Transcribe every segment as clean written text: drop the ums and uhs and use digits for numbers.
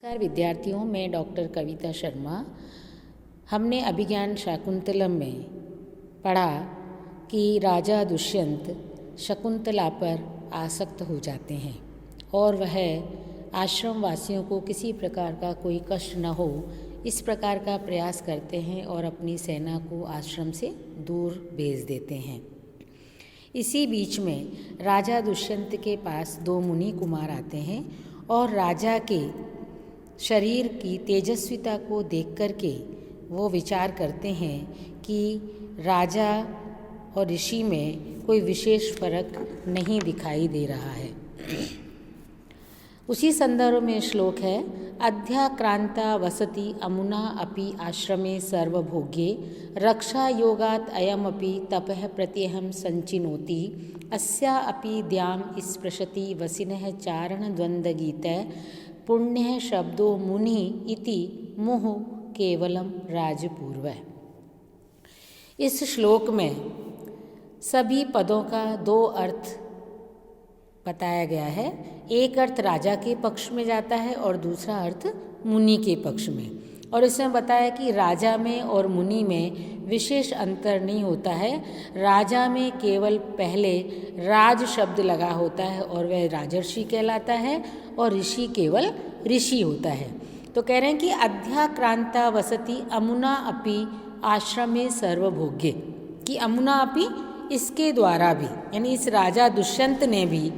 नमस्कार विद्यार्थियों, मैं डॉक्टर कविता शर्मा। हमने अभिज्ञान शाकुंतलम में पढ़ा कि राजा दुष्यंत शकुंतला पर आसक्त हो जाते हैं और वह आश्रम वासियों को किसी प्रकार का कोई कष्ट न हो इस प्रकार का प्रयास करते हैं और अपनी सेना को आश्रम से दूर भेज देते हैं। इसी बीच में राजा दुष्यंत के पास दो मुनि कुमार आते हैं और राजा के शरीर की तेजस्विता को देख कर के वो विचार करते हैं कि राजा और ऋषि में कोई विशेष फर्क नहीं दिखाई दे रहा है। उसी संदर्भ में श्लोक है, अध्याक्रांता वसति अमुना अपि आश्रमे सर्वभोग्ये रक्षा योगात् अयमपि तपः प्रत्यहं संचिनोति अस्या अपि द्याम स्पृशति वसिनः चारण द्वंद्वगीतः पुण्य शब्दो मुनि इति मुह केवलम राजपूर्व। इस श्लोक में सभी पदों का दो अर्थ बताया गया है। एक अर्थ राजा के पक्ष में जाता है और दूसरा अर्थ मुनि के पक्ष में। और इसमें बताया कि राजा में और मुनि में विशेष अंतर नहीं होता है। राजा में केवल पहले राज शब्द लगा होता है और वह राजर्षि कहलाता है और ऋषि केवल ऋषि होता है। तो कह रहे हैं कि अध्याक्रांता वसति अमुना अपि आश्रमे सर्वभोग्ये, कि अमुना अपि इसके द्वारा भी, यानी इस राजा दुष्यंत ने भी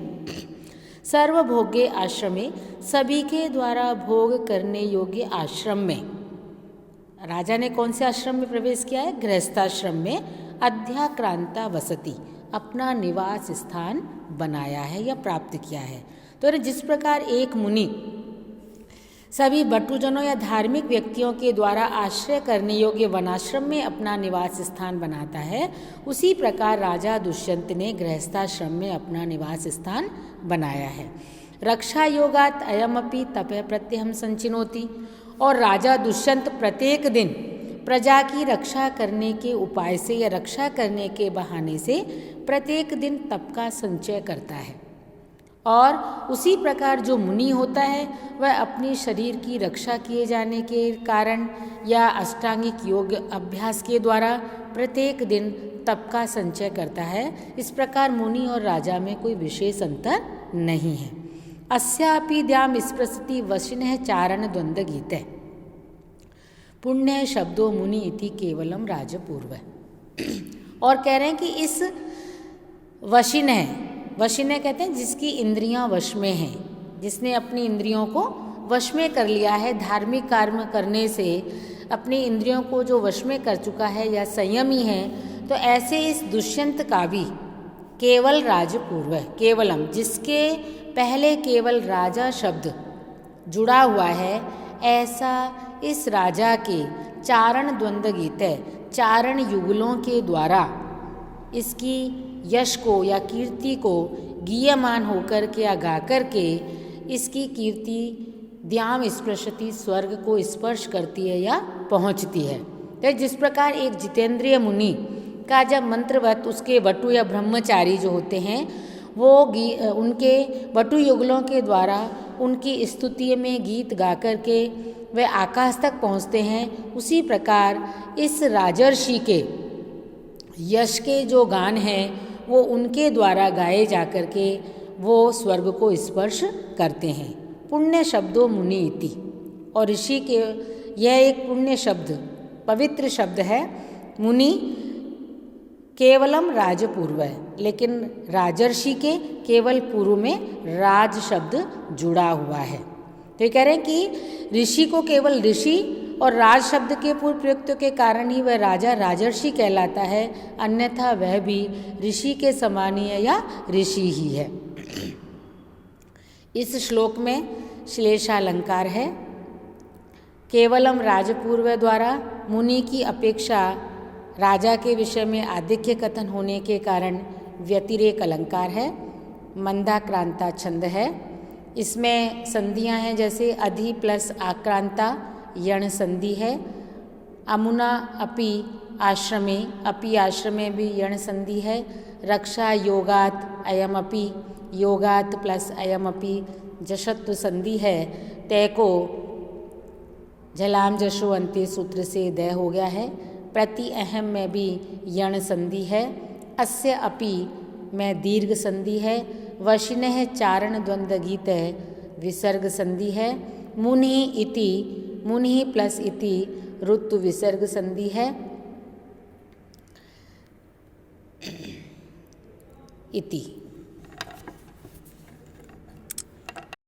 सर्वभोग्य आश्रमे, सभी के द्वारा भोग करने योग्य आश्रम में, राजा ने कौन से आश्रम में प्रवेश किया है? गृहस्थाश्रम में अध्याक्रांता वसति, अपना निवास स्थान बनाया है या प्राप्त किया है। तो जिस प्रकार एक मुनि सभी बटुजनों या धार्मिक व्यक्तियों के द्वारा आश्रय करने योग्य वनाश्रम में अपना निवास स्थान बनाता है, उसी प्रकार राजा दुष्यंत ने गृहस्थाश्रम में अपना निवास स्थान बनाया है। रक्षा योगात् अयमपि तपः प्रत्यहं संचिनोति, और राजा दुष्यंत प्रत्येक दिन प्रजा की रक्षा करने के उपाय से या रक्षा करने के बहाने से प्रत्येक दिन तप का संचय करता है। और उसी प्रकार जो मुनि होता है वह अपनी शरीर की रक्षा किए जाने के कारण या अष्टांगिक योग अभ्यास के द्वारा प्रत्येक दिन तप का संचय करता है। इस प्रकार मुनि और राजा में कोई विशेष अंतर नहीं है। अस्यापि द्याम स्पृशति वशिनः चारण द्वंद्व गीतः पुण्य शब्दो मुनि इति केवलम राजपूर्व। और कह रहे हैं कि इस वशिनः कहते हैं जिसकी इंद्रियां वश में हैं, जिसने अपनी इंद्रियों को वश में कर लिया है, धार्मिक कार्य करने से अपनी इंद्रियों को जो वश में कर चुका है या संयमी है, तो ऐसे इस दुष्यंत का भी केवल राजपूर्व, केवलम जिसके पहले केवल राजा शब्द जुड़ा हुआ है, ऐसा इस राजा के चारण द्वंद्व गीत, चारण युगलों के द्वारा इसकी यश को या कीर्ति को गीयमान होकर के या गा कर के इसकी कीर्ति द्याम स्पृशति, स्वर्ग को स्पर्श करती है या पहुंचती है। तो जिस प्रकार एक जितेंद्रिय मुनि का जब मंत्रवत उसके वटु या ब्रह्मचारी जो होते हैं वो उनके वटु युगलों के द्वारा उनकी स्तुति में गीत गा कर के वे आकाश तक पहुँचते हैं, उसी प्रकार इस राजर्षि के यश के जो गान हैं वो उनके द्वारा गाए जा कर के वो स्वर्ग को स्पर्श करते हैं। पुण्य शब्दों मुनि इति, और ऋषि के यह एक पुण्य शब्द, पवित्र शब्द है। मुनि केवलम राजपूर्व है, लेकिन राजर्षि के केवल पूर्व में राज शब्द जुड़ा हुआ है। तो ये कह रहे हैं कि ऋषि को केवल ऋषि और राज शब्द के पूर्व प्रयुक्त के कारण ही वह राजा राजर्षि कहलाता है, अन्यथा वह भी ऋषि के समानीय या ऋषि ही है। इस श्लोक में श्लेषालंकार है। केवलम राजपूर्व द्वारा मुनि की अपेक्षा राजा के विषय में आधिक्य कथन होने के कारण व्यतिरेक अलंकार है। मंदाक्रांता छंद है। इसमें संधियां हैं, जैसे अधि प्लस आक्रांता यण संधि है। अमुना अपि आश्रमे, अपि आश्रमे भी यण संधि है। रक्षा योगात अयमपि, योगात प्लस अयमपि जशत्व संधि है। तय को झलाम जशो अंत्य सूत्र से दय हो गया है। प्रति अहम में भी यण संधि है। अस्य अपि में दीर्घ संधि है। वशिनः चारण द्वंद्व गीत विसर्ग संधि है। मुनि इति, मुनि प्लस इति ऋतु विसर्ग संधि है। इति